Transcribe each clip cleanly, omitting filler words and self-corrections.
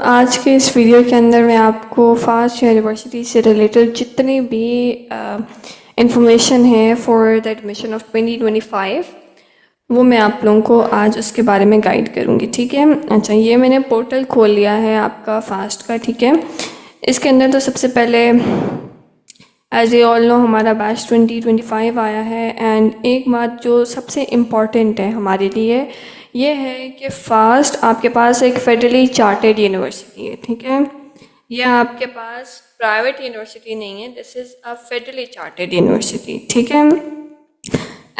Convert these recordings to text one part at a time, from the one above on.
आज के इस वीडियो के अंदर मैं आपको फास्ट यूनिवर्सिटी से रिलेटेड जितनी भी इंफॉर्मेशन है फॉर द एडमिशन ऑफ 2025 वो मैं आप लोगों को आज उसके बारे में गाइड करूँगी। ठीक है। अच्छा, ये मैंने पोर्टल खोल लिया है आपका फास्ट का। ठीक है। इसके अंदर तो सबसे पहले एज ए ऑल नो हमारा बैच 2025 आया है। एंड एक बात जो सबसे इम्पॉर्टेंट है हमारे लिए ये है कि फास्ट आपके पास एक फेडरली चार्टेड यूनिवर्सिटी है। ठीक है। ये आपके पास प्राइवेट यूनिवर्सिटी नहीं है, this is a federally chartered university. ठीक है।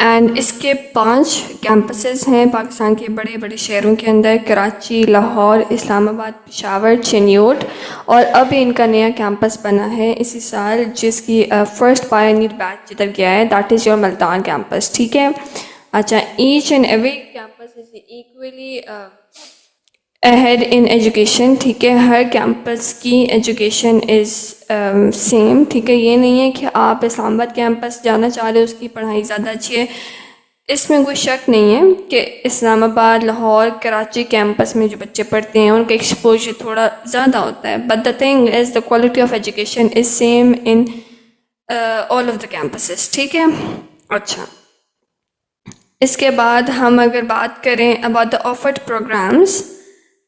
एंड इसके 5 कैंपसेस हैं पाकिस्तान के बड़े बड़े शहरों के अंदर, कराची, लाहौर, इस्लामाबाद, पेशावर, चिन्योट, और अब इनका नया कैंपस बना है इसी साल जिसकी फर्स्ट पायनियर बैच जिधर गया है, that is your Multan campus. ठीक है। अच्छा, each and every campus is equally ahead in education. ठीक है। हर कैंपस की एजुकेशन इज़ सेम। ठीक है। ये नहीं है कि आप इस्लामाबाद कैंपस जाना चाह रहे हो उसकी पढ़ाई ज़्यादा अच्छी है, इसमें कोई शक नहीं है कि इस्लामाबाद, लाहौर, कराची कैंपस में जो बच्चे पढ़ते हैं उनका एक्सपोजर थोड़ा ज़्यादा होता है, but the thing is the quality of education is same in all of the campuses. ठीक है। अच्छा, इसके बाद हम अगर बात करें अबाउट द ऑफर्ड प्रोग्राम्स,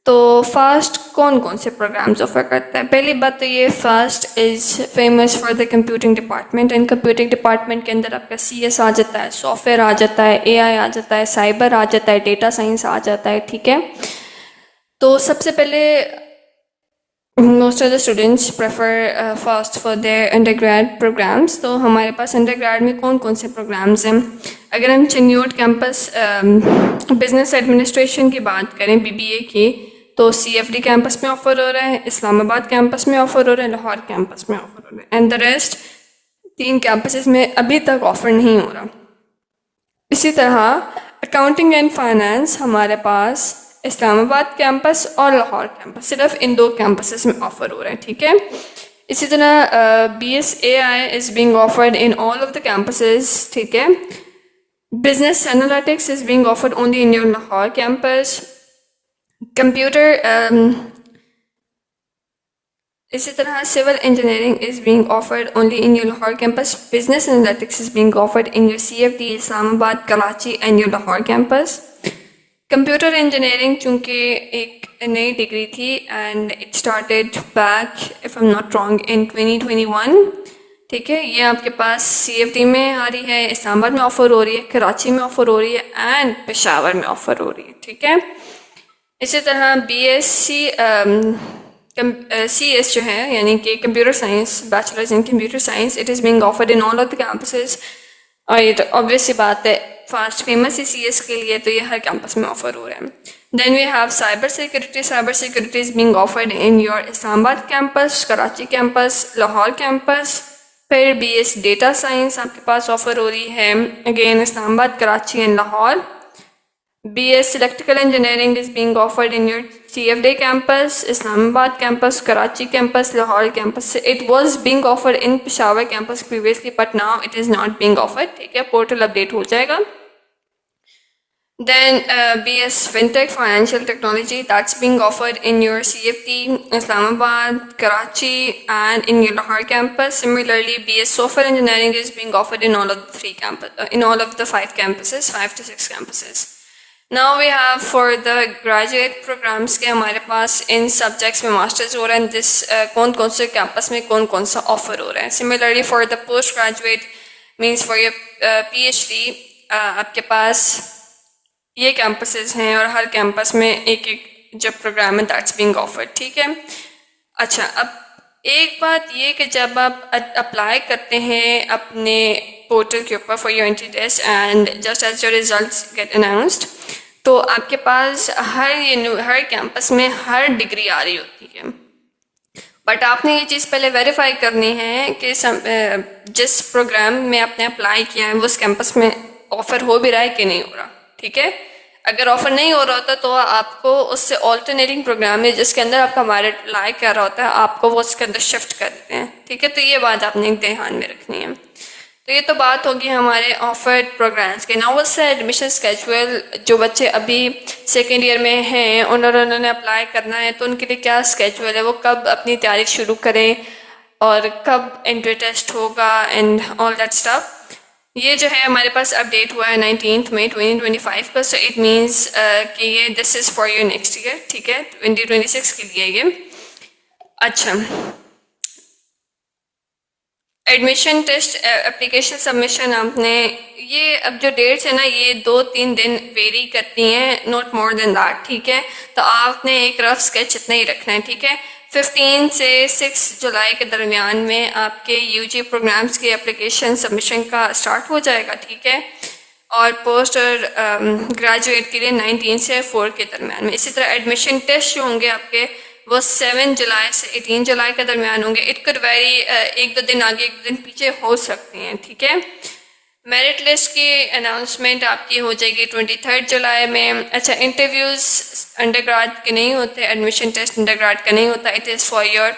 तो फास्ट कौन कौन से प्रोग्राम्स ऑफर करता है। पहली बात तो ये fast is famous for the computing department. And computing department के अंदर आपका CS आ जाता है, सॉफ्टवेयर आ जाता है, AI आ जाता है, साइबर आ जाता है, डेटा साइंस आ जाता है। ठीक है। तो सबसे पहले most of the students prefer FAST for their undergrad programs. तो हमारे पास अंडरग्रेड में कौन कौन से प्रोग्राम्स हैं। अगर हम चिन्योट कैंपस बिजनेस एडमिनिस्ट्रेशन की बात करें, BBA की, तो CFD कैंपस में ऑफर हो रहा है, इस्लामाबाद कैंपस में ऑफर हो रहा है, लाहौर कैंपस में ऑफर हो रहा है, एंड द रेस्ट 3 कैंपसेस में अभी तक ऑफर नहीं हो रहा। इसी तरह अकाउंटिंग एंड फाइनेंस हमारे पास इस्लामाबाद कैंपस और लाहौर कैंपस, सिर्फ इन 2 कैंपसेस में ऑफर हो रहा है। ठीक है। इसी तरह BSAI is being offered in all of the campuses. ठीक है। Business analytics is being offered only in your Lahore campus. Computer, इसी तरह civil engineering is being offered only in your Lahore campus. Business analytics is being offered in your CFD, Islamabad, Karachi and your Lahore campus. Computer engineering चूँकि एक नई degree थी and it started back, if I'm not wrong, in 2021. ठीक है। ये आपके पास CFD में आ रही है, इस्लामाबाद में ऑफर हो रही है, कराची में ऑफर हो रही है एंड पेशावर में ऑफर हो रही है। ठीक है। इसी तरह BSc CS जो है यानी कि computer science, bachelors in computer science, it is being offered in all of the campuses. और ये तो ऑब्वियस सी बात है, फास्ट फेमस है CS के लिए, तो ये हर कैंपस में ऑफर हो रहा है। Then we have cyber security is being offered in your Islamabad campus, Karachi campus, Lahore campus. फिर BS डेटा साइंस आपके पास ऑफर हो रही है, again Islamabad, Karachi and Lahore. BS electrical engineering is being offered in your CFD campus, Islamabad campus, Karachi campus, Lahore campus. It was being offered in Peshawar campus previously, but now it is not being offered. ठीक है। Portal update हो जाएगा। Then BS FinTech Financial Technology, that's being offered in your CFD, Islamabad, Karachi and in your Lahore campus. Similarly, BS Software Engineering is being offered in all of the 3 in all of the 5 campuses, 5 to 6 campuses. Now we have for the graduate programs के हमारे पास इन subjects में masters हो रहा है, this कौन कौन से campus में कौन कौन सा offer हो रहा है। Similarly for the postgraduate means for your PhD, आपके पास ये कैंपसेस हैं और हर कैंपस में एक एक जो प्रोग्राम है दैट्स बीइंग ऑफर्ड। ठीक है। अच्छा, अब एक बात ये कि जब आप अप्लाई करते हैं अपने पोर्टल के ऊपर for your entry test and just as your results get announced, तो आपके पास हर कैंपस में हर डिग्री आ रही होती है, बट आपने ये चीज़ पहले वेरीफाई करनी है कि जिस प्रोग्राम में आपने अप्लाई किया है वो उस कैंपस में ऑफर हो भी रहा है कि नहीं हो रहा। ठीक है। अगर ऑफर नहीं हो रहा होता तो आपको उससे ऑल्टरनेटिंग प्रोग्राम में जिसके अंदर आपका मेरिट लाई कर रहा होता है आपको वो उसके अंदर शिफ्ट कर देते हैं। ठीक है। तो ये बात आपने एक ध्यान में रखनी है। तो ये तो बात होगी हमारे ऑफर्ड प्रोग्राम्स के। नाउ से एडमिशन स्केजुअल, जो बच्चे अभी सेकेंड ईयर में हैं उन्होंने अप्लाई करना है तो उनके लिए क्या स्केजुअल है, वो कब अपनी तैयारी शुरू करें और कब एंट्री टेस्ट होगा एंड ऑल दैट स्टफ। ये जो है हमारे पास अपडेट हुआ है 19 मई 2025 का। सो इट मीन्स कि ये this is for your next year, ठीक है, 2026 के लिए ये। अच्छा, एडमिशन टेस्ट एप्लीकेशन सबमिशन आपने, ये अब जो डेट्स है ना ये 2-3 दिन वेरी करती हैं, नॉट मोर देन दैट, ठीक है। तो आपने एक रफ स्केच इतना ही रखना है, ठीक है। 15 से 6 जुलाई के दरमियान में आपके यूजी प्रोग्राम्स की एप्लीकेशन सबमिशन का स्टार्ट हो जाएगा, ठीक है। और पोस्ट और ग्रेजुएट के लिए 19 से 4 के दरमियान में। इसी तरह एडमिशन टेस्ट जो होंगे आपके वो 7 जुलाई से 18 जुलाई के दरमियान होंगे। इट कुड वेरी, 1-2 दिन आगे 1 दिन पीछे हो सकते हैं, ठीक है। मेरिट लिस्ट की अनाउंसमेंट आपकी हो जाएगी 23 जुलाई में। अच्छा, इंटरव्यूज़ अंडरग्रेड के नहीं होते, एडमिशन टेस्ट अंडरग्रेड का नहीं होता, it is for your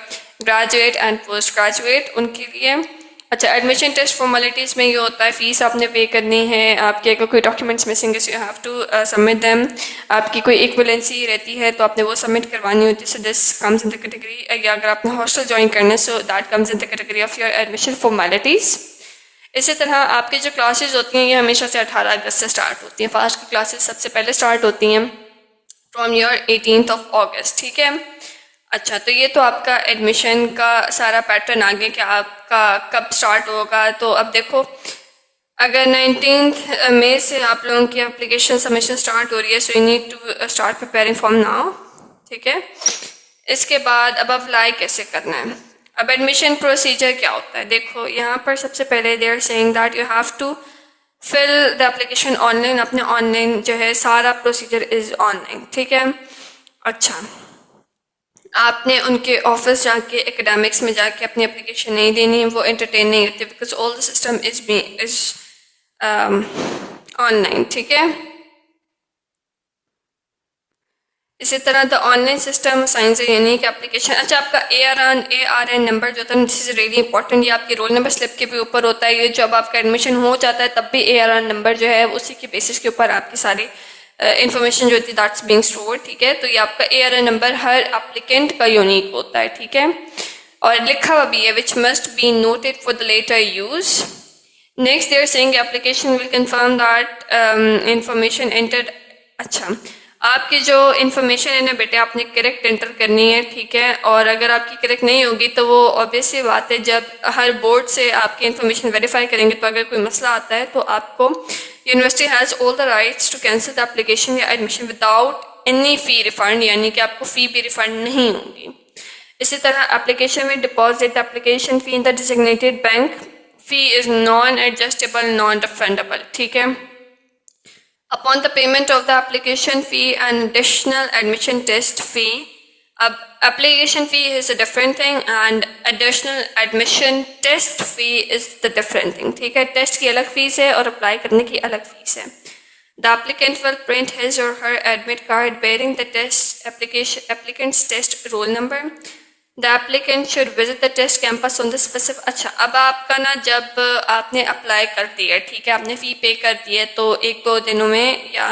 graduate and post graduate उनके लिए। अच्छा, एडमिशन टेस्ट फॉर्मेलिटीज़ में ये होता है, फ़ीस आपने पे करनी है, आपके अगर कोई डॉक्यूमेंट्स मिसिंग है so you have to submit them. आपकी कोई इक्विवेलेंसी रहती है तो आपने वो सबमिट करवानी होती है, so this comes in the category. या अगर आपने हॉस्टल ज्वाइन करना है so that comes in the category of your admission formalities. इसी तरह आपकी जो क्लासेस होती हैं ये हमेशा से 18 अगस्त से स्टार्ट होती हैं। फास्ट की क्लासेस सबसे पहले स्टार्ट होती हैं फ्रॉम योर 18 अगस्त, ठीक है। अच्छा, तो ये तो आपका एडमिशन का सारा पैटर्न आ गया कि आपका कब स्टार्ट होगा। तो अब देखो, अगर 19 मई से आप लोगों की एप्लीकेशन सबमिशन स्टार्ट हो रही है so you need to start preparing form now, ठीक है। इसके बाद अब अप्लाई कैसे करना है, अब एडमिशन प्रोसीजर क्या होता है। देखो यहाँ पर सबसे पहले they are saying that you have to fill the application online. अपने ऑनलाइन जो है सारा प्रोसीजर इज़ ऑनलाइन, ठीक है। अच्छा, आपने उनके ऑफिस जाके एकेडमिक्स में जाके अपनी एप्लीकेशन नहीं देनी है, वो एंटरटेन नहीं होती, because all the system is online, ठीक है। इसी तरह द ऑनलाइन सिस्टम साइंस यानी कि एप्लीकेशन। अच्छा, आपका ARN नंबर जो होता है दिस इज रियली इंपॉर्टेंट, ये आपकी रोल नंबर स्लिप के भी ऊपर होता है। ये जब आपका एडमिशन हो जाता है तब भी ARN नंबर जो है उसी के बेसिस के ऊपर आपकी सारी इंफॉर्मेशन जो होती है दैट्स बीइंग स्टोर्ड, ठीक है। तो ये आपका ARN नंबर हर एप्लीकेंट का यूनिक होता है, ठीक है, और लिखा हुआ भी है which must be noted for the later use. Next they are saying application will confirm that information entered. अच्छा, आपकी जो इन्फॉर्मेशन है ना बेटे आपने करेक्ट एंटर करनी है, ठीक है। और अगर आपकी करेक्ट नहीं होगी तो वो ऑब्वियस सी बात है, जब हर बोर्ड से आपकी इन्फॉर्मेशन वेरीफाई करेंगे तो अगर कोई मसला आता है तो आपको university has all the rights to cancel the application या एडमिशन विदाउट एनी फ़ी रिफंड, यानी कि आपको फ़ी भी रिफंड नहीं होगी। इसी तरह एप्लीकेशन में deposit application fee in the designated bank, fee is non adjustable non refundable, ठीक है। Upon the payment of the application fee and additional admission test fee, अब application fee is a different thing and additional admission test fee is the different thing, ठीक है। Test की अलग fees है और apply करने की अलग फीस है। The applicant will print his or her admit card bearing the test applicant's test roll number. The applicant should visit the test campus on the specific। अच्छा, अब आपका ना जब आपने अप्लाई कर दिया, ठीक है, आपने फ़ी पे कर दी है तो 1-2 दिनों में या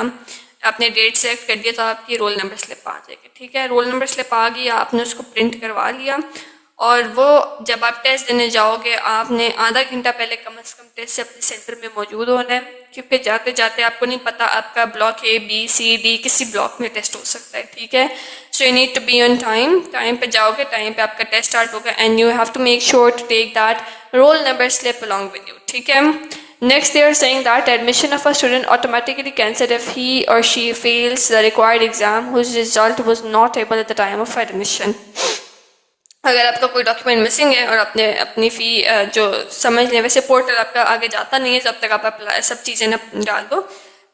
आपने डेट सेलेक्ट कर दिया तो आपकी रोल नंबर स्लिप आ जाएगी, ठीक है। रोल नंबर स्लिप आ गई, आपने उसको प्रिंट करवा लिया और वो जब आप टेस्ट देने जाओगे आपने आधा घंटा पहले कम से कम टेस्ट से अपने सेंटर में मौजूद होना है, क्योंकि जाते जाते आपको नहीं पता आपका block A B C D किसी ब्लॉक में टेस्ट हो सकता है, ठीक है। So you need to be on time, time पे जाओगे, टाइम पे आपका टेस्ट स्टार्ट होगा and you have to make sure to take that roll number slip along with you, ठीक है। Next, they are saying that admission of a student automatically cancelled if he or she fails the required exam whose result was not able at the time of admission. अगर आपका कोई document missing है और आपने अपनी फ़ी जो समझ लें, वैसे पोर्टल आपका आगे जाता नहीं है जब तक आप सब चीज़ें ना डाल दो,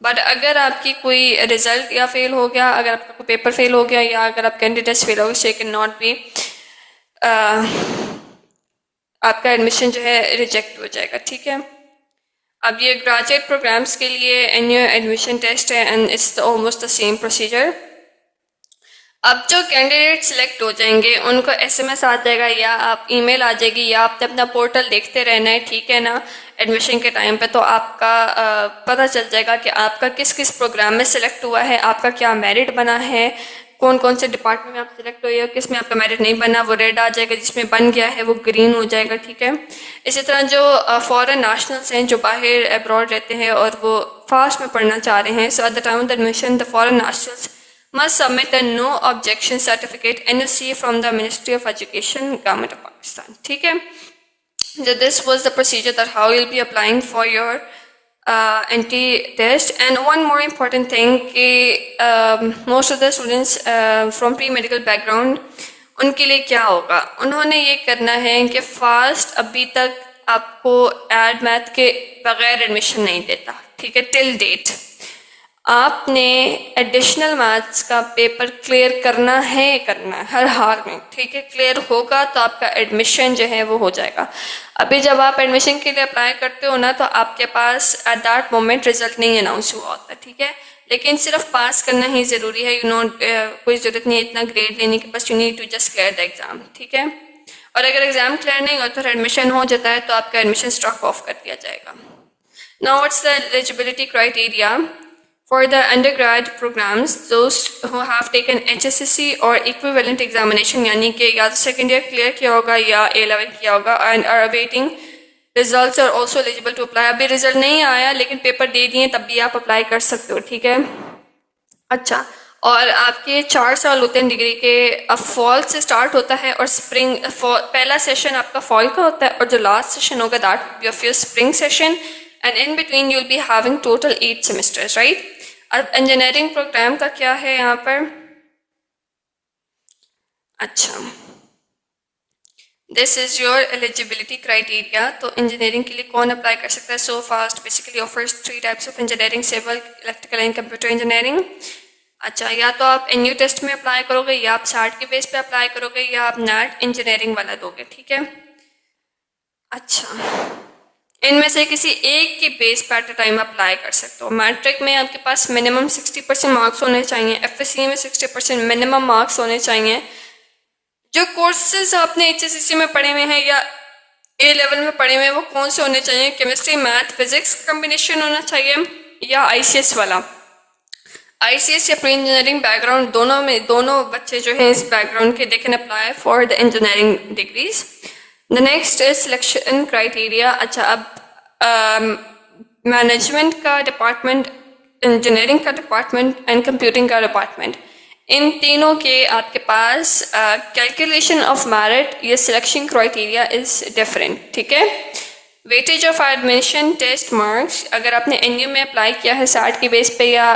बट अगर आपकी कोई रिजल्ट या फेल हो गया, अगर आपका कोई पेपर फेल हो गया या अगर आप कैंडिडेट्स फेल हो गए, सो कैन नॉट बी, आपका एडमिशन जो है रिजेक्ट हो जाएगा, ठीक है। अब ये ग्रेजुएट प्रोग्राम्स के लिए एनुअल एडमिशन टेस्ट है and it's almost the same procedure. अब जो कैंडिडेट सिलेक्ट हो जाएंगे उनको SMS आ जाएगा या आप ईमेल आ जाएगी या आपने अपना पोर्टल देखते रहना है, ठीक है ना। एडमिशन के टाइम पे, तो आपका पता चल जाएगा कि आपका किस किस प्रोग्राम में सिलेक्ट हुआ है, आपका क्या मेरिट बना है, कौन कौन से डिपार्टमेंट में आप सिलेक्ट हुए हो, किस में आपका मेरिट नहीं बना वो रेड आ जाएगा, जिसमें बन गया है वो ग्रीन हो जाएगा, ठीक है। इसी तरह जो फॉरेन नेशनल्स हैं जो बाहर अब्रॉड रहते हैं और वो फास्ट में पढ़ना चाह रहे हैं, so at the time of the admission the foreign nationals must submit a no objection certificate NOC from the Ministry of Education, Government of Pakistan. ठीक है, so this was the procedure that how you'll be applying for your NT test. And one more important thing कि most of the students from pre-medical background, उनके लिए क्या होगा, उन्होंने ये करना है कि फास्ट अभी तक आपको एड मैथ के बगैर एडमिशन नहीं देता, ठीक है, टिल डेट आपने एडिशनल मैथ्स का पेपर क्लियर करना है हर हाल में, ठीक है। क्लियर होगा तो आपका एडमिशन जो है वो हो जाएगा। अभी जब आप एडमिशन के लिए अप्लाई करते हो ना, तो आपके पास एट दैट मोमेंट रिजल्ट नहीं अनाउंस हुआ होता, ठीक है, लेकिन सिर्फ पास करना ही ज़रूरी है, यू नो, कोई ज़रूरत नहीं है इतना ग्रेड लेने की, बस you need to just clear the exam, ठीक है। और अगर एग्ज़ाम क्लियर नहीं हो तो एडमिशन हो जाता है तो आपका एडमिशन स्टॉप ऑफ कर दिया जाएगा। Now what's the eligibility criteria for the undergrad programs, those who have taken HSSC or equivalent examination, यानी कि या तो सेकेंड ईयर क्लियर किया होगा या A लेवल किया होगा, and are awaiting results are also eligible to apply. अभी रिजल्ट नहीं आया लेकिन पेपर दे दिए, तब भी आप अप्लाई कर सकते हो, ठीक है। अच्छा, और आपके 4 साल होते हैं डिग्री के, अब फॉल से स्टार्ट होता है और स्प्रिंग, पहला सेशन आपका फॉल का होता है और जो लास्ट सेशन होगा that will be of your spring session, and in between you will be having total 8 semesters, right. अब इंजीनियरिंग प्रोग्राम का क्या है यहाँ पर, अच्छा, this is your eligibility criteria. तो इंजीनियरिंग के लिए कौन अप्लाई कर सकता है? So FAST basically offers 3 types of engineering, civil, electrical and computer engineering. अच्छा, या तो आप एनयू टेस्ट में अप्लाई करोगे, या आप सार्ट के बेस पे अप्लाई करोगे, या आप नेट इंजीनियरिंग वाला दोगे, ठीक है। अच्छा, इनमें से किसी एक की बेस पे एट अ टाइम अप्लाई कर सकते हो। मैट्रिक में आपके पास मिनिमम 60% मार्क्स होने चाहिए, एफएससी में 60% मिनिमम मार्क्स होने चाहिए। जो कोर्सेज आपने HSCC में पढ़े हुए हैं या A लेवल में पढ़े हुए हैं वो कौन से होने चाहिए? केमिस्ट्री, मैथ, फिजिक्स कम्बिनेशन होना चाहिए, या ICS वाला। ICS या प्री इंजीनियरिंग बैकग्राउंड, दोनों बच्चे जो है इस बैकग्राउंड के, they can apply for the engineering degrees. The next is selection criteria. अच्छा, अब मैनेजमेंट का डिपार्टमेंट, इंजीनियरिंग का डिपार्टमेंट एंड कंप्यूटिंग का डिपार्टमेंट, इन तीनों के आपके पास कैलकुलेशन ऑफ मेरिट, ये सिलेक्शन क्राइटेरिया इज डिफरेंट, ठीक है। Weightage of admission test marks, अगर आपने NU में अप्लाई किया है सार्ट के बेस पे या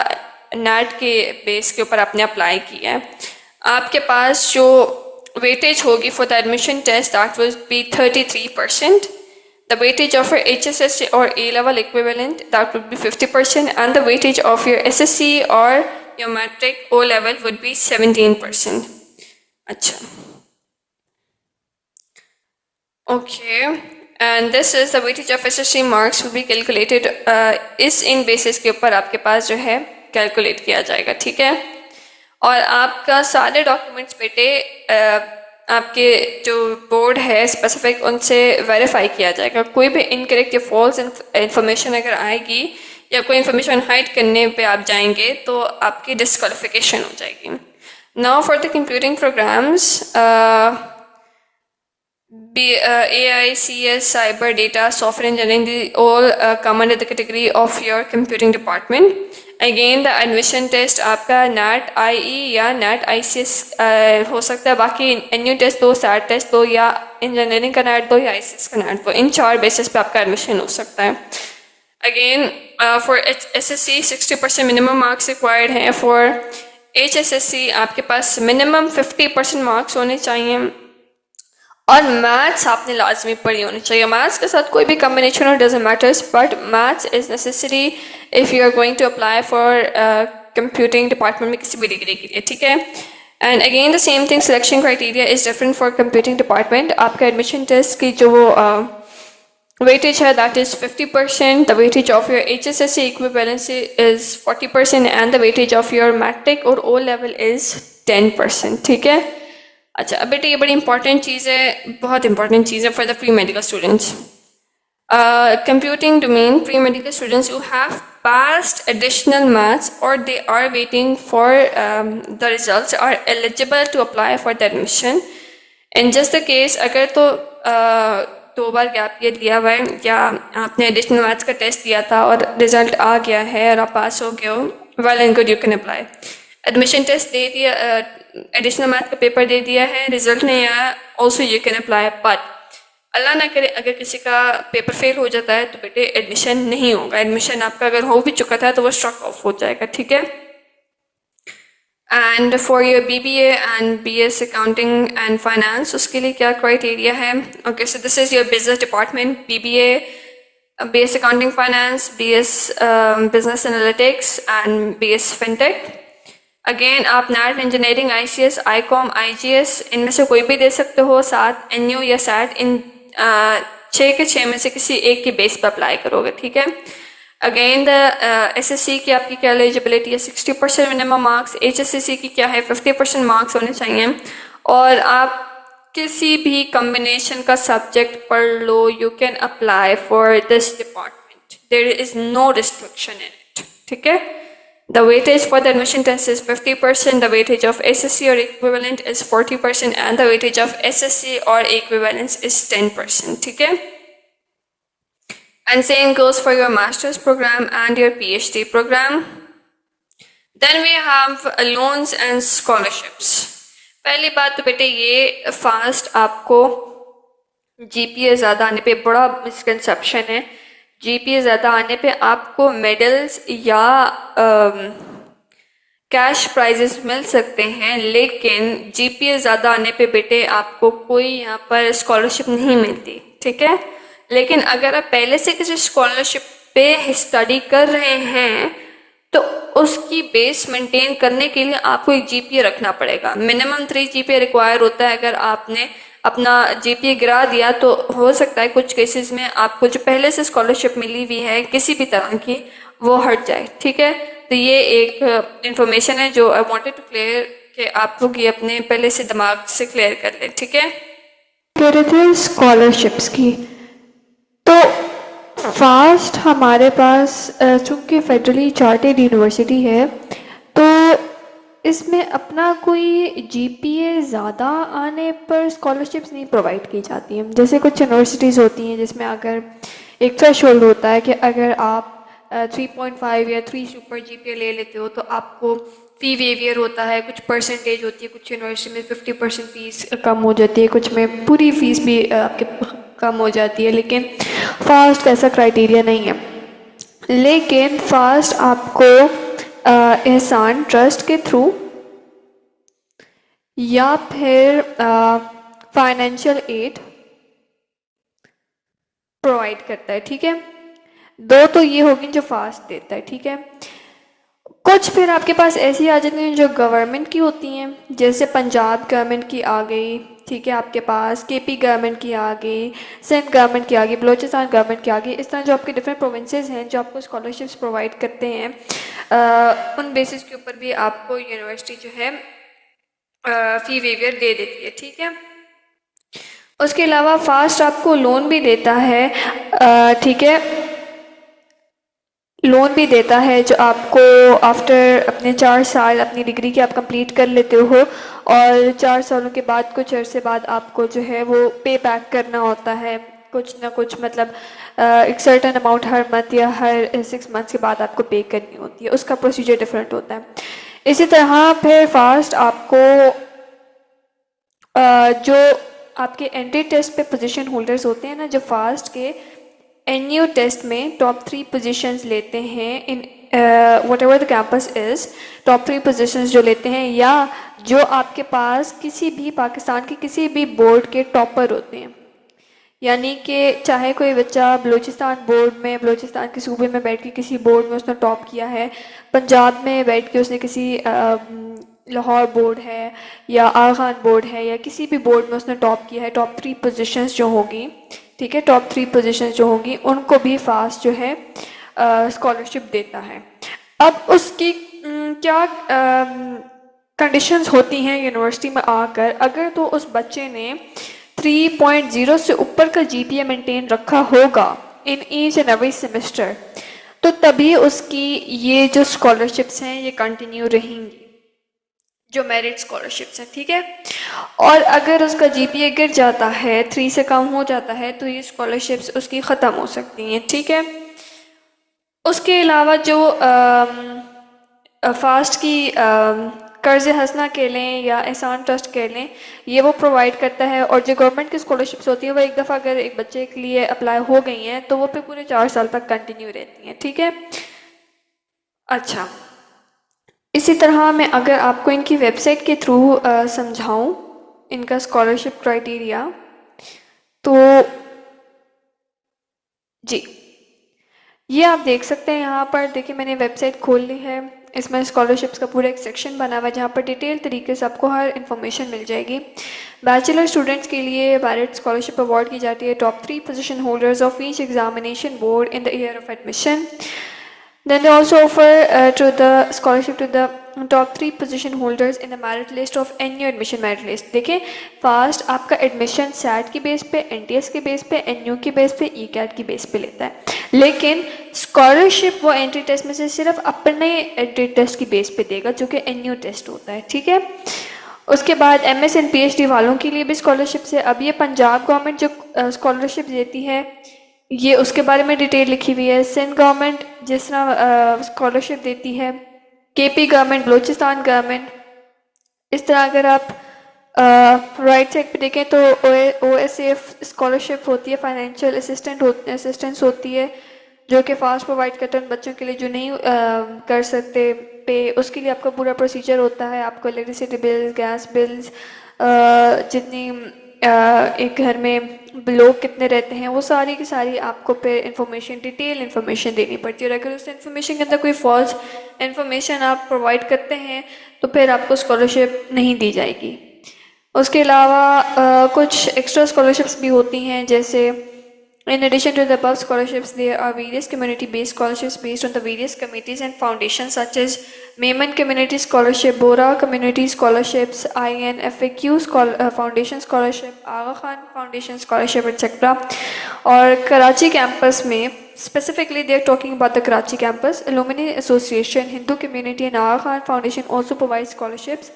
नेट के बेस के ऊपर आपने अप्लाई किया है, आपके पास जो weightage होगी for the admission test that will be 33%. The weightage of your HSSC or A level equivalent that would be 50%, and the weightage of your SSC or your matric O level would be 17%. अच्छा, okay, and this is the weightage of SSC marks will be calculated इस इन basis के ऊपर आपके पास जो है calculate किया जाएगा, ठीक है। और आपका सारे डॉक्यूमेंट्स बेटे आपके जो बोर्ड है स्पेसिफिक उनसे वेरीफाई किया जाएगा। कोई भी इनकरेक्ट या फॉल्स इंफॉर्मेशन अगर आएगी या कोई इंफॉर्मेशन हाइड करने पे आप जाएंगे तो आपकी डिस्क्वालिफिकेशन हो जाएगी। Now for the computing programs, AICS, cyber, data, software engineering, they all come under the category of your computing department. Again, the admission test आपका NAT IE या NAT ICS हो सकता है, बाकी NU टेस्ट दो, SAT test दो, या engineering का NAT दो या ICS का NAT दो, इन 4 बेसिस पे आपका एडमिशन हो सकता है। Again, for SSC 60% minimum marks required हैं। फॉर HSSC आपके पास मिनिमम 50% मार्क्स होने चाहिए, और मैथ्स आपने लाजमी पढ़ी होनी चाहिए। मैथ्स के साथ कोई भी कम्बिनेशन हो doesn't matters, but maths is necessary if you are going to apply for computing department में किसी भी डिग्री के लिए, ठीक है। And again the same thing, selection criteria is different for computing department. आपका एडमिशन टेस्ट की जो weightage है that is 50%, the weightage of your HSSC equivalency is 40%, and the weightage of your matric और O level is 10%, ठीक है। अच्छा, अब बेटे ये बड़ी इंपॉर्टेंट चीज़ है, बहुत इंपॉर्टेंट चीज़ है for the pre medical students. computing domain pre-medical students who have passed additional maths or they are waiting for the results are eligible to apply for the admission. In just the case अगर तो 2 बार gap year लिया हुआ है या आपने additional maths का test दिया था और रिजल्ट आ गया है और आप पास हो गए हो, well and good, you can apply. Admission test दे दिया, एडिशनल मैथ का पेपर दे दिया है, रिजल्ट नहीं आया, also you can apply. But Allah ना करे अगर किसी का पेपर फेल हो जाता है तो बेटे एडमिशन नहीं होगा. एडमिशन आपका अगर हो भी चुका था तो वो स्ट्रक ऑफ हो जाएगा. ठीक है. And for your BBA and BS accounting and finance, उसके लिए क्या क्राइटेरिया है? Okay, so this is your business department, BBA, BS accounting finance, BS business analytics and BS fintech. Again आप NAT engineering, ICS, ICOM, IGS इनमें से कोई भी दे सकते हो. 7 NU या SAT, इन 6 के 6 में से किसी एक की बेस पर अप्लाई करोगे. ठीक है. अगेन द SSC की आपकी क्या एलिजिबिलिटी है? 60% मिनिमम मार्क्स. HSCC की क्या है? 50% मार्क्स होने चाहिए. और आप किसी भी कम्बिनेशन का सब्जेक्ट पढ़ लो, you can apply for this department. There is no restriction in it. ठीक है. The weightage for the admission test is 50%, the weightage of SSC or equivalent is 40%, and the weightage of SSC or equivalence is 10%. ठीक है. And same goes for your master's program and your PhD program. Then we have loans and scholarships. पहली बात तो बेटे ये fast आपको GPA ज़्यादा आने पे बड़ा मिसकंसेप्शन है. GPA ज़्यादा आने पे आपको मेडल्स या कैश प्राइजेस मिल सकते हैं, लेकिन GPA ज़्यादा आने पे बेटे आपको कोई यहाँ पर स्कॉलरशिप नहीं मिलती. ठीक है. लेकिन अगर आप पहले से किसी स्कॉलरशिप पे स्टडी कर रहे हैं तो उसकी बेस मेंटेन करने के लिए आपको एक GPA रखना पड़ेगा. मिनिमम 3 GPA रिक्वायर होता है. अगर आपने अपना GPA गिरा दिया तो हो सकता है कुछ केसेस में आपको जो पहले से स्कॉलरशिप मिली हुई है किसी भी तरह की वो हट जाए. ठीक है. तो ये एक इंफॉर्मेशन है जो आई वांटेड टू क्लियर कि आप लोग ये अपने पहले से दिमाग से क्लियर कर लें. ठीक है. कह रहे थे स्कॉलरशिप्स की, तो फास्ट हमारे पास चूँकि फेडरली चार्टेड यूनिवर्सिटी है तो इसमें अपना कोई GPA ज़्यादा आने पर स्कॉलरशिप्स नहीं प्रोवाइड की जाती हैं. जैसे कुछ यूनिवर्सिटीज़ होती हैं जिसमें अगर एक थ्रेशोल्ड होता है कि अगर आप 3.5 या 3 सुपर GPA ले लेते हो तो आपको फ़ी वेवियर होता है, कुछ परसेंटेज होती है. कुछ यूनिवर्सिटी में 50% फ़ीस कम हो जाती है, कुछ में पूरी फ़ीस भी आपके कम हो जाती है. लेकिन फास्ट का ऐसा क्राइटेरिया नहीं है. लेकिन फास्ट आपको एहसान ट्रस्ट के थ्रू या फिर फाइनेंशियल एड प्रोवाइड करता है. ठीक है. 2 तो ये होगी जो फास्ट देता है. ठीक है. कुछ फिर आपके पास ऐसी आ जाती हैं जो गवर्नमेंट की होती हैं, जैसे पंजाब गवर्नमेंट की आ गई. ठीक है. आपके पास KP गवर्नमेंट की आ गई, सिंध गवर्नमेंट की आ गई, बलोचिस्तान गवर्नमेंट की आ गई. इस तरह जो आपके डिफरेंट प्रोविंसेस हैं जो आपको स्कॉलरशिप्स प्रोवाइड करते हैं, उन बेसिस के ऊपर भी आपको यूनिवर्सिटी जो है फ़ी वेवियर दे देती है. ठीक है. उसके अलावा फास्ट आपको लोन भी देता है. ठीक है. लोन भी देता है जो आपको आफ्टर अपने 4 साल अपनी डिग्री के आप कंप्लीट कर लेते हो और 4 सालों के बाद कुछ अरसे बाद आपको जो है वो पे बैक करना होता है. कुछ ना कुछ मतलब एक सर्टन अमाउंट हर मंथ या हर 6 मंथ्स के बाद आपको पे करनी होती है. उसका प्रोसीजर डिफरेंट होता है. इसी तरह फिर फास्ट आपको जो आपके एंट्री टेस्ट पे पोजीशन होल्डर्स होते हैं ना, जो फास्ट के NU टेस्ट में टॉप 3 पोजीशंस लेते हैं in what ever the campus is, top 3 positions जो लेते हैं, या जो आपके पास किसी भी पाकिस्तान के किसी भी बोर्ड के टॉपर होते हैं. यानी कि चाहे कोई बच्चा बलूचिस्तान बोर्ड में, बलूचिस्तान के सूबे में बैठ के किसी बोर्ड में उसने टॉप किया है, पंजाब में बैठ के उसने किसी लाहौर बोर्ड है या आखान बोर्ड है या किसी भी बोर्ड में उसने टॉप किया है, टॉप 3 पोजीशंस जो होगी. ठीक है. टॉप 3 पोजीशंस जो होंगी उनको भी फास्ट जो है स्कॉलरशिप देता है. अब उसकी क्या कंडीशंस होती हैं यूनिवर्सिटी में आकर, अगर तो उस बच्चे ने 3.0 से ऊपर का GPA मेंटेन रखा होगा in each and every semester, तो तभी उसकी ये जो स्कॉलरशिप्स हैं ये कंटिन्यू रहेंगी, जो मेरिट स्कॉलरशिप्स हैं, ठीक है। और अगर उसका जीपीए गिर जाता है, 3 से कम हो जाता है, तो ये स्कॉलरशिप्स उसकी ख़त्म हो सकती हैं, ठीक है। उसके अलावा जो फास्ट की कर्ज हसना के लें या एहसान ट्रस्ट के लें, ये वो प्रोवाइड करता है। और जो गवर्नमेंट की स्कॉलरशिप्स होती है वो एक दफ़ा अगर एक बच्चे के लिए अप्लाई हो गई हैं तो वो फिर पूरे 4 साल तक कंटिन्यू रहती हैं, ठीक है। अच्छा, इसी तरह मैं अगर आपको इनकी वेबसाइट के थ्रू समझाऊं इनका स्कॉलरशिप क्राइटेरिया, तो जी ये आप देख सकते हैं यहाँ पर। देखिए मैंने वेबसाइट खोल ली है, इसमें स्कॉलरशिप्स का पूरा एक सेक्शन बना हुआ है जहाँ पर डिटेल तरीके से आपको हर इन्फॉर्मेशन मिल जाएगी। बैचलर स्टूडेंट्स के लिए मेरिट स्कॉलरशिप अवार्ड की जाती है top 3 position holders of each examination board in the year of admission. Then they also offer to the scholarship to the top 3 position holders in the merit list of any admission merit list। देखें, fast आपका admission set की base पे, NTS के base पे, NU की base पे, ई cat की base पे लेता है, लेकिन स्कॉलरशिप वो एंट्री टेस्ट में से सिर्फ अपने एंट्री टेस्ट की बेस पे देगा जो कि एनयू टेस्ट होता है, ठीक है। उसके बाद एमएस एंड पीएचडी वालों के लिए भी स्कॉलरशिप है। अब ये पंजाब गवर्नमेंट जो स्कॉलरशिप देती है ये उसके बारे में डिटेल लिखी हुई है। सिंध गवर्नमेंट जिस तरह स्कॉलरशिप देती है, केपी गवर्नमेंट, बलूचिस्तान गवर्नमेंट, इस तरह अगर आप राइट साइड पे देखें तो ओएसएफ स्कॉलरशिप होती है, फाइनेंशियल असिस्टेंस होती है जो कि फास्ट प्रोवाइड करते हैं उन बच्चों के लिए जो नहीं कर सकते पे। उसके लिए आपका पूरा प्रोसीजर होता है, आपको इलेक्ट्रिसिटी बिल्स, गैस बिल्स, जितनी एक घर में लोग कितने रहते हैं, वो सारी की सारी आपको फिर इंफॉर्मेशन, डिटेल इंफॉर्मेशन देनी पड़ती है। और अगर उस इंफॉर्मेशन के अंदर कोई फॉल्स इंफॉर्मेशन आप प्रोवाइड करते हैं तो फिर आपको स्कॉलरशिप नहीं दी जाएगी। उसके अलावा कुछ एक्स्ट्रा स्कॉलरशिप्स भी होती हैं, जैसे in addition to the above scholarships there are various community based scholarships based on the various committees and foundations such as Maiman Community Scholarship, Bora Community Scholarships, INFAQ Foundation Scholarship, Aga Khan Foundation Scholarship, etc. और Karachi campus में specifically they are talking about the Karachi campus, Alumni Association, Hindu Community and Aga Khan Foundation also provide scholarships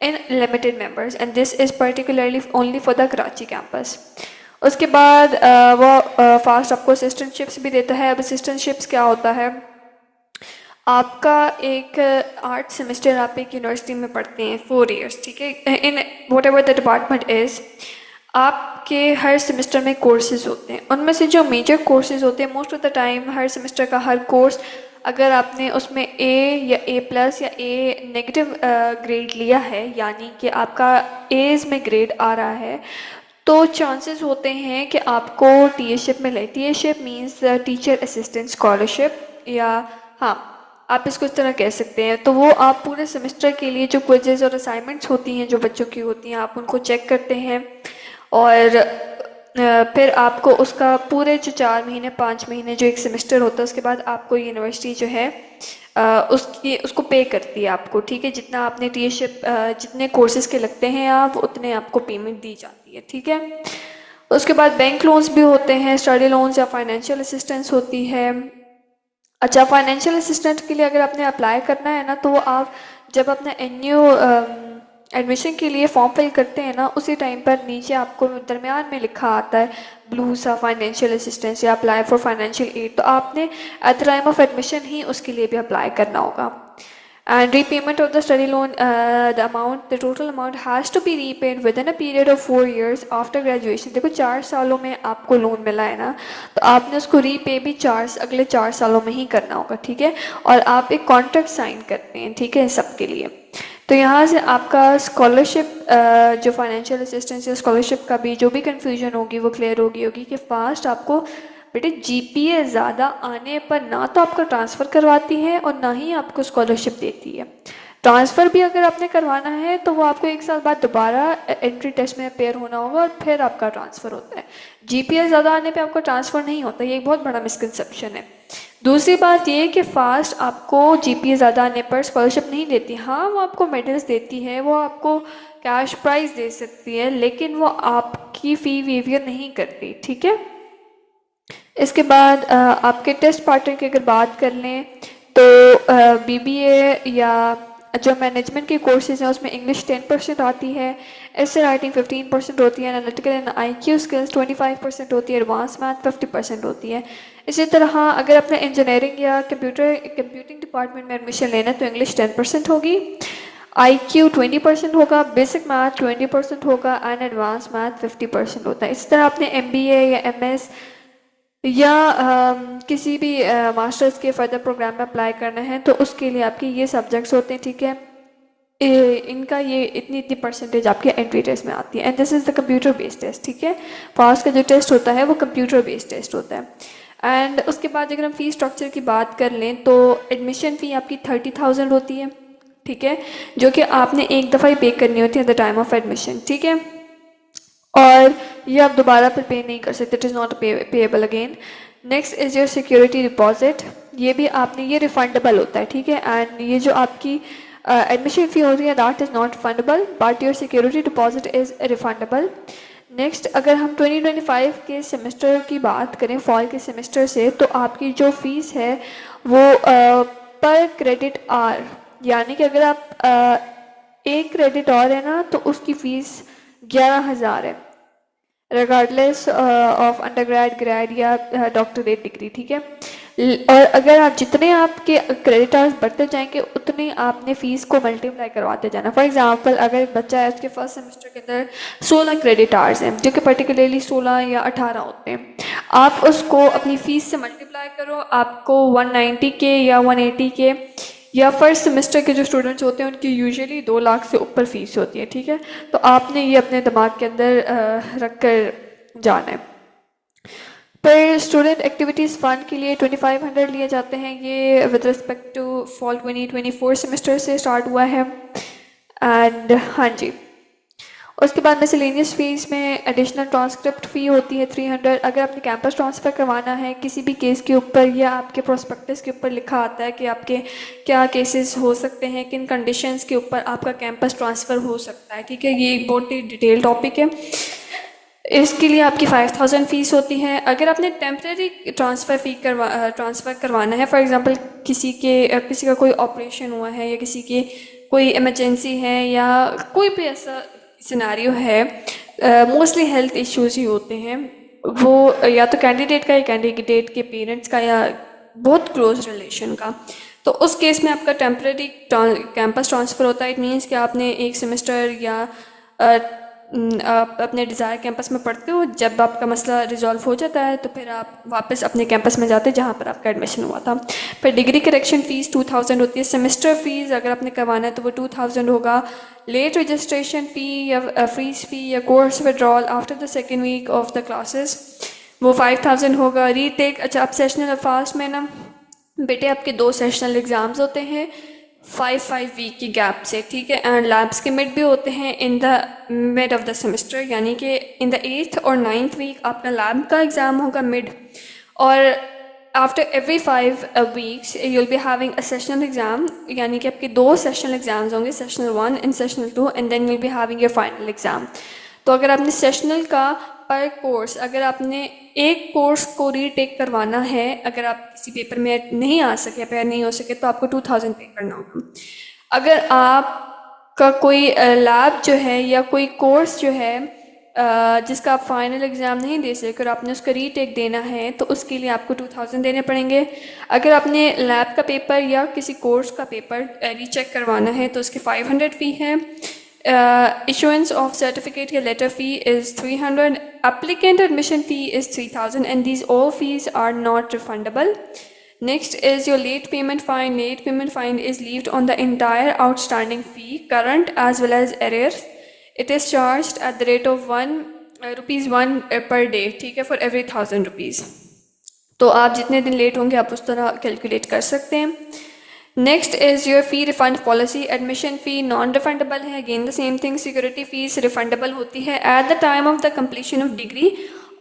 in limited members and this is particularly only for the Karachi campus। उसके बाद वो fast आपको असिस्टेंटशिप्स भी देता है। अब असिस्टेंटशिप्स क्या होता है, आपका एक 8 सेमेस्टर आप एक यूनिवर्सिटी में पढ़ते हैं 4 years, ठीक है, in what ever the department is. आपके हर सेमेस्टर में कोर्सेज होते हैं, उनमें से जो मेजर कोर्सेज होते हैं most of the time her semester का हर कोर्स अगर आपने उसमें ए या A+ या A नेगेटिव ग्रेड लिया है, यानी कि आपका एज में ग्रेड आ रहा है, तो चांसेस होते हैं कि आपको टीएशिप मिले। टीएशिप मींस टीचर असिस्टेंट स्कॉलरशिप, या हाँ आप इसको इस तरह कह सकते हैं। तो वो आप पूरे सेमेस्टर के लिए जो क्विजेज और असाइनमेंट्स होती हैं जो बच्चों की होती हैं, आप उनको चेक करते हैं और फिर आपको उसका पूरे जो 4 महीने 5 महीने जो एक सेमेस्टर होता है उसके बाद आपको यूनिवर्सिटी जो है उसको पे करती है आपको, ठीक है। जितना आपने टीएशिप जितने कोर्सेज के लगते हैं आप उतने आपको पेमेंट दी जाती है, ठीक है। उसके बाद बैंक लोन्स भी होते हैं, स्टडी लोन्स या फाइनेंशियल असिस्टेंस होती है। अच्छा, फाइनेंशियल असिस्टेंट के लिए अगर आपने अप्लाई करना है ना, तो आप जब अपना एनयू एडमिशन के लिए फॉर्म फिल करते हैं ना, उसी टाइम पर नीचे आपको दरमियान में लिखा आता है ब्लू सा फाइनेंशियल असिस्टेंस या अप्लाई फॉर फाइनेंशियल एड, तो आपने at the time of admission ही उसके लिए भी अप्लाई करना होगा। And repayment of the study loan, the total amount has to be repaid within a period of 4 years after graduation. देखो 4 सालों में आपको लोन मिला है ना, तो आपने उसको रीपे भी अगले 4 सालों में ही करना होगा, ठीक है। और आप एक कॉन्ट्रैक्ट साइन करते हैं, ठीक है, सबके लिए। तो यहाँ से आपका स्कॉलरशिप जो फाइनेंशियल असिस्टेंस या स्कॉलरशिप का भी जो भी कन्फ्यूजन होगी वो क्लियर होगी कि फास्ट आपको बेटे जीपीए ज़्यादा आने पर ना तो आपका ट्रांसफ़र करवाती है और ना ही आपको स्कॉलरशिप देती है। ट्रांसफ़र भी अगर आपने करवाना है तो वो आपको 1 साल बाद दोबारा एंट्री टेस्ट में अपेयर होना होगा और फिर आपका ट्रांसफ़र होता है। जीपीए ज़्यादा आने पे आपका ट्रांसफ़र नहीं होता, ये एक बहुत बड़ा मिसकंसेप्शन है। दूसरी बात ये कि फ़ास्ट आपको जीपीए ज़्यादा आने पर स्कॉलरशिप नहीं देती। हाँ, वो आपको मेडल्स देती है, वो आपको कैश प्राइज़ दे सकती है, लेकिन वो आपकी फ़ी वेवियर नहीं करती, ठीक है। इसके बाद आपके टेस्ट पैटर्न की अगर बात कर लें तो बीबीए या जो मैनेजमेंट के कोर्सेज हैं उसमें इंग्लिश 10% आती है, एसे राइटिंग 15% होती है, एनालिटिकल एंड आईक्यू स्किल्स 25% होती है, एडवांस मैथ 50% होती है। इसी तरह अगर आपने इंजीनियरिंग या कंप्यूटिंग डिपार्टमेंट में एडमिशन लेना है तो इंग्लिश 10% होगी, IQ 20% होगा, बेसिक मैथ 20% होगा एंड एडवांस मैथ 50% होता है। इस तरह आपने MBA या MS या किसी भी मास्टर्स के फर्दर प्रोग्राम में अप्लाई करना है तो उसके लिए आपके ये सब्जेक्ट्स होते हैं, ठीक है। इनका ये इतनी इतनी परसेंटेज आपके एंट्री टेस्ट में आती है and this is the computer based test, ठीक है। फास्ट का जो टेस्ट होता है वो कंप्यूटर बेस्ड टेस्ट होता है। एंड उसके बाद अगर हम फ़ी स्ट्रक्चर की बात कर लें तो एडमिशन फ़ी आपकी 30,000 होती है, ठीक है, जो कि आपने एक दफ़ा ही पे करनी होती है at the time of admission, ठीक है, और ये आप दोबारा फिर पे नहीं कर सकते, it is not payable again. Next is your security deposit, ये भी आपने, ये रिफंडेबल होता है, ठीक है, एंड ये जो आपकी एडमिशन फ़ी होती है that is not fundable but your security deposit is refundable. Next अगर हम 2025 के सेमेस्टर की बात करें, फॉल के सेमेस्टर से, तो आपकी जो फ़ीस है वो पर क्रेडिट आर, यानी कि अगर आप एक क्रेडिट और है ना तो उसकी फ़ीस 11,000 है, रिगार्डलेस ऑफ अंडरग्रेड, ग्रेड या डॉक्टरेट डिग्री, ठीक है। और अगर आप जितने आपके क्रेडिट आवर्स बढ़ते जाएंगे उतने आपने फ़ीस को मल्टीप्लाई करवाते जाना। फॉर एग्जांपल अगर एक बच्चा है उसके फर्स्ट सेमेस्टर के अंदर 16 क्रेडिट आवर्स हैं, जो कि पर्टिकुलरली 16 या 18 होते हैं, आप उसको अपनी फ़ीस से मल्टीप्लाई करो, आपको 190 के या 180 के या फर्स्ट सेमेस्टर के जो स्टूडेंट्स होते हैं उनकी यूजुअली 2 लाख से ऊपर फ़ीस होती है, ठीक है। तो आपने ये अपने दिमाग के अंदर रख कर जाना है। पर स्टूडेंट एक्टिविटीज़ फ़ंड के लिए 2500 लिए जाते हैं, ये with respect to fall 2024 semester से स्टार्ट हुआ है। एंड हाँ जी, उसके बाद मिसलेनियस फीस में एडिशनल ट्रांसक्रिप्ट फ़ी होती है 300। अगर आपने कैंपस ट्रांसफ़र करवाना है किसी भी केस के ऊपर या आपके प्रोस्पेक्टस के ऊपर लिखा आता है कि आपके क्या केसेस हो सकते हैं, किन कंडीशंस के ऊपर आपका कैंपस ट्रांसफ़र हो सकता है, ठीक है, ये एक बहुत ही डिटेल टॉपिक है। इसके लिए आपकी 5,000 फ़ीस होती है। अगर आपने टेम्प्रेरी ट्रांसफ़र करवाना है, फॉर एग्ज़ाम्पल किसी का कोई ऑपरेशन हुआ है या किसी की कोई इमरजेंसी है या कोई भी ऐसा सिनारियो है, मोस्टली हेल्थ इश्यूज़ ही होते हैं, वो या तो कैंडिडेट का या कैंडिडेट के पेरेंट्स का या बहुत क्लोज रिलेशन का, तो उस केस में आपका टेम्प्रेरी कैंपस ट्रांसफ़र होता है। इट मीन्स कि आपने एक सेमेस्टर या आप अपने डिज़ायर कैंपस में पढ़ते हो, जब आपका मसला रिजॉल्व हो जाता है तो फिर आप वापस अपने कैंपस में जाते हैं जहाँ पर आपका एडमिशन हुआ था। फिर डिग्री करेक्शन फ़ीस 2000 होती है, सेमेस्टर फ़ीस अगर आपने करवाना है तो वो 2000 होगा। लेट रजिस्ट्रेशन फ़ी या फ्रीज फ़ी या course withdrawal after the second week of the classes वो 5000 होगा। रीटेक, अच्छा आप सेशनल और फास्ट में ना बेटे आपके 2 सेशनल एग्ज़ाम्स होते हैं 5 वीक की गैप से, ठीक है, एंड लैब्स के मिड भी होते हैं in the mid of the semester, यानी कि इन द 8th और 9th वीक आपका लैब का एग्ज़ाम होगा मिड, और after every 5 weeks you'll be having a sessional exam, यानी कि आपके 2 सेशनल एग्ज़ाम्स होंगे, sessional 1 and sessional 2, and then you'll be having your final exam. तो अगर आपने सेशनल का पर कोर्स, अगर आपने एक कोर्स को रीटेक करवाना है, अगर आप किसी पेपर में नहीं आ सके, अपेयर नहीं हो सके, तो आपको 2000 पे करना होगा। अगर आपका कोई लैब जो है या कोई कोर्स जो है जिसका आप फाइनल एग्ज़ाम नहीं दे सके और आपने उसका रीटेक देना है तो उसके लिए आपको 2000 देने पड़ेंगे। अगर आपने लैब का पेपर या किसी कोर्स का पेपर रीचेक करवाना है तो उसकी 500 फ़ी है। Issuance of certificate or letter fee is 300. Applicant admission fee is 3000, and these all fees are not refundable. Next is your late payment fine. Late payment fine is levied on the entire outstanding fee, current as well as arrears. It is charged at the rate of rupees 1 per day, ठीक है, for every 1000 rupees. तो आप जितने दिन late होंगे आप उस तरह कैलकुलेट कर सकते हैं। Next is your fee refund policy. Admission fee non refundable है, again the same thing. Security fees refundable होती है at the time of the completion of degree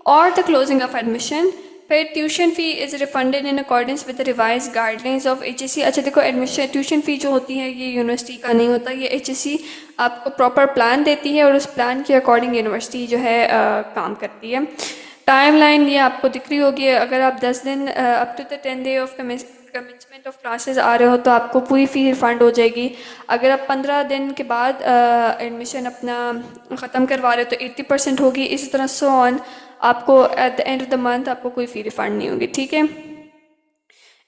और द क्लोजिंग ऑफ एडमिशन। फिर tuition fee is refunded in accordance with the revise guidelines of HSC। अच्छा देखो, admission tuition fee जो होती है ये यूनिवर्सिटी का नहीं होता, ये HSC आपको प्रॉपर प्लान देती है और उस प्लान के अकॉर्डिंग यूनिवर्सिटी जो है काम करती है। टाइमलाइन ये आपको दिख रही होगी। अगर आप 10 दिन up to the 10 day of commencement of classes आ रहे हो तो आपको पूरी फ़ी रिफ़ंड हो जाएगी। अगर आप 15 दिन के बाद एडमिशन अपना ख़त्म करवा रहे हो तो 80% होगी। इसी तरह सो ऑन, आपको at the end of the month आपको कोई फ़ी रिफ़ंड नहीं होगी, ठीक है।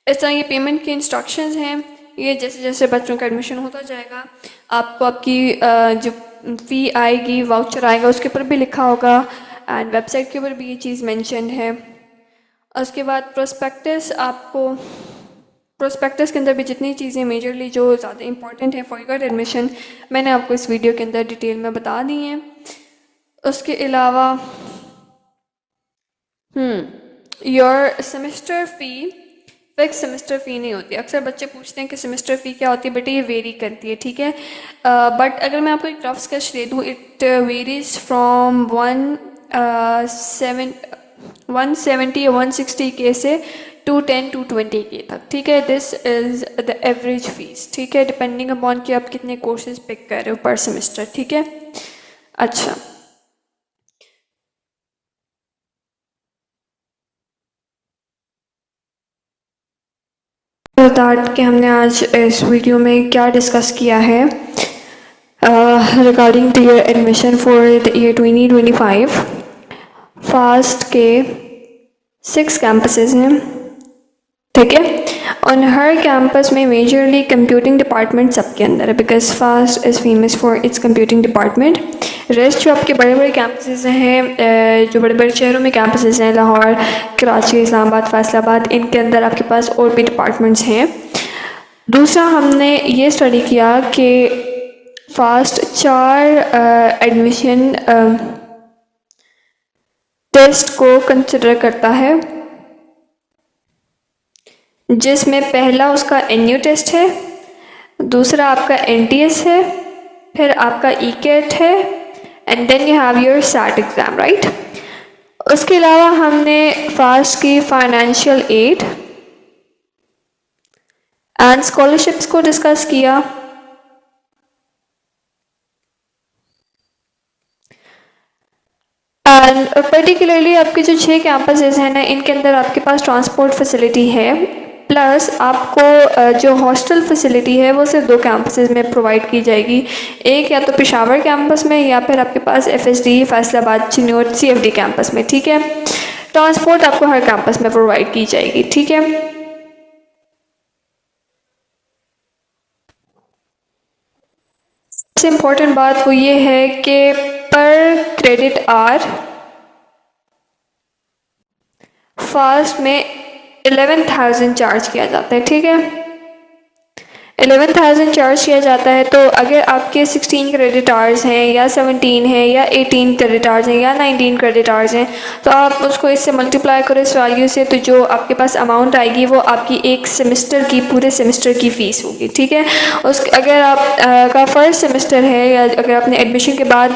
इस तरह ये पेमेंट के इंस्ट्रक्शंस हैं। ये जैसे जैसे बच्चों का एडमिशन होता जाएगा आपको आपकी जो फ़ी आएगी, वाउचर आएगा, उसके ऊपर भी लिखा होगा एंड वेबसाइट के ऊपर भी ये चीज़ मेंशन है। उसके बाद प्रोस्पेक्टस, आपको प्रोस्पेक्टस के अंदर भी जितनी चीज़ें मेजरली जो ज़्यादा इंपॉर्टेंट है फॉर योर एडमिशन मैंने आपको इस वीडियो के अंदर डिटेल में बता दी हैं। उसके अलावा your semester fee fix semester fee नहीं होती। अक्सर बच्चे पूछते हैं कि सेमेस्टर फ़ी क्या होती है। बेटे ये वेरी करती है, ठीक है। बट अगर मैं आपको एक रफ स्केच दे दूँ, इट वेरीज फ्रॉम 170 या 160 के से 210 to 220 के तक, ठीक है। This is the average fees, ठीक है, डिपेंडिंग अपॉन कि आप कितने कोर्सेज पिक कर रहे हो पर सेमेस्टर, ठीक है। अच्छा, दैट कि हमने आज इस वीडियो में क्या डिस्कस किया है regarding to your admission for the year 2025। FAST के 6 कैंपसेस हैं, ठीक है। और हर कैंपस में मेजरली कंप्यूटिंग डिपार्टमेंट सबके अंदर है, because FAST is famous for its computing department. Rest जो आपके बड़े बड़े कैंपसेस हैं, जो बड़े बड़े शहरों में कैंपसेस हैं, लाहौर, कराची, इस्लामाबाद, फैसलाबाद, इनके अंदर आपके पास और भी डिपार्टमेंट्स हैं। दूसरा हमने ये स्टडी किया कि फास्ट 4 एडमिशन टेस्ट को कंसिडर करता है, जिसमें पहला उसका एनयू टेस्ट है, दूसरा आपका एनटीएस है, फिर आपका ईकेट है and then you have your SAT exam, right. उसके अलावा हमने फास्ट की फाइनेंशियल एड एंड स्कॉलरशिप्स को डिस्कस किया। एंड पर्टिकुलरली आपके जो 6 कैंपसेस हैं ना, इनके अंदर आपके पास ट्रांसपोर्ट फैसिलिटी है, प्लस आपको जो हॉस्टल फैसिलिटी है वो सिर्फ 2 कैंपसेस में प्रोवाइड की जाएगी। एक या तो पेशावर कैंपस में या फिर आपके पास FSD Faisalabad Chinnaur CFD campus में, ठीक है। ट्रांसपोर्ट आपको हर कैंपस में प्रोवाइड की जाएगी, ठीक है। सबसे इम्पोर्टेंट बात वो ये है कि पर क्रेडिट आवर फास्ट में 11,000 चार्ज किया जाता है, ठीक है। 11,000 चार्ज किया जाता है। तो अगर आपके 16 क्रेडिट आवर्स हैं या 17 हैं या 18 क्रेडिट आवर्स हैं या 19 क्रेडिट आवर्स हैं, तो आप उसको इससे मल्टीप्लाई करो इस वैल्यू से, तो जो आपके पास अमाउंट आएगी वो आपकी एक सेमेस्टर की, पूरे सेमेस्टर की फ़ीस होगी, ठीक है। अगर आप का फर्स्ट सेमेस्टर है या अगर आपने एडमिशन के बाद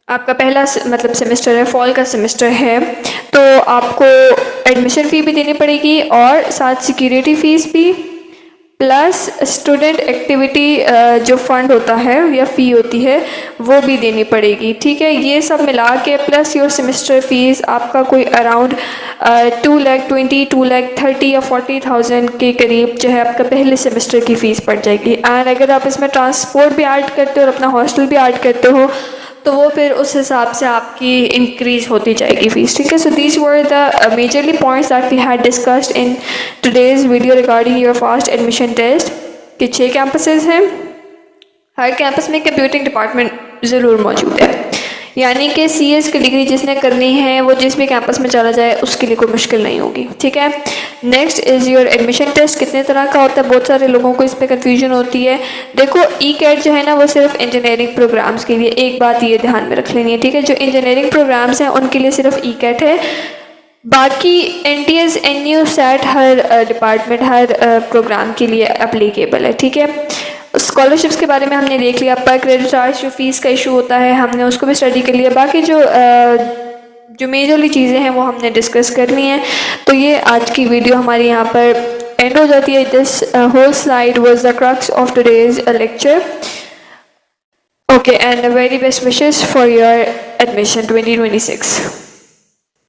आपका पहला मतलब सेमेस्टर है, फॉल का सेमेस्टर है, तो आपको एडमिशन फ़ी भी देनी पड़ेगी और साथ सिक्योरिटी फ़ीस भी, प्लस स्टूडेंट एक्टिविटी जो फ़ंड होता है या फ़ी होती है वो भी देनी पड़ेगी, ठीक है। ये सब मिला के प्लस योर सेमेस्टर फ़ीस आपका कोई अराउंड 2,20,000, 2,30,000 या 40,000 के करीब जो है आपका पहले सेमेस्टर की फ़ीस पड़ जाएगी। एंड अगर आप इसमें ट्रांसपोर्ट भी ऐड करते हो और अपना हॉस्टल भी ऐड करते हो तो वो फिर उस हिसाब से आपकी इंक्रीज़ होती जाएगी फ़ीस, ठीक है। So these were the majorly points that we had discussed in today's video regarding your FAST admission test. कि 6 कैंपसेस हैं, हर कैंपस में कंप्यूटिंग डिपार्टमेंट ज़रूर मौजूद है, यानी कि CS की डिग्री जिसने करनी है वो जिस भी कैंपस में चला जाए उसके लिए कोई मुश्किल नहीं होगी, ठीक है। Next is your admission test. कितने तरह का होता है, बहुत सारे लोगों को इस पर कन्फ्यूजन होती है। देखो ईकेट जो है ना वो सिर्फ इंजीनियरिंग प्रोग्राम्स के लिए, एक बात ये ध्यान में रख लेनी है, ठीक है। जो इंजीनियरिंग प्रोग्राम्स हैं उनके लिए सिर्फ ईकेट है, बाकी NTS NU SAT हर डिपार्टमेंट हर प्रोग्राम के लिए अप्लीकेबल है, ठीक है। स्कॉलरशिप्स के बारे में हमने देख लिया, पर क्रेडिट चार्ज जो फ़ीस का इशू होता है हमने उसको भी स्टडी कर लिया। बाकी जो मेजरली चीज़ें हैं वो हमने डिस्कस करनी है। तो ये आज की वीडियो हमारी यहाँ पर एंड हो जाती है। This whole slide was the crux of today's lecture. Okay, and very best wishes for your admission 2026।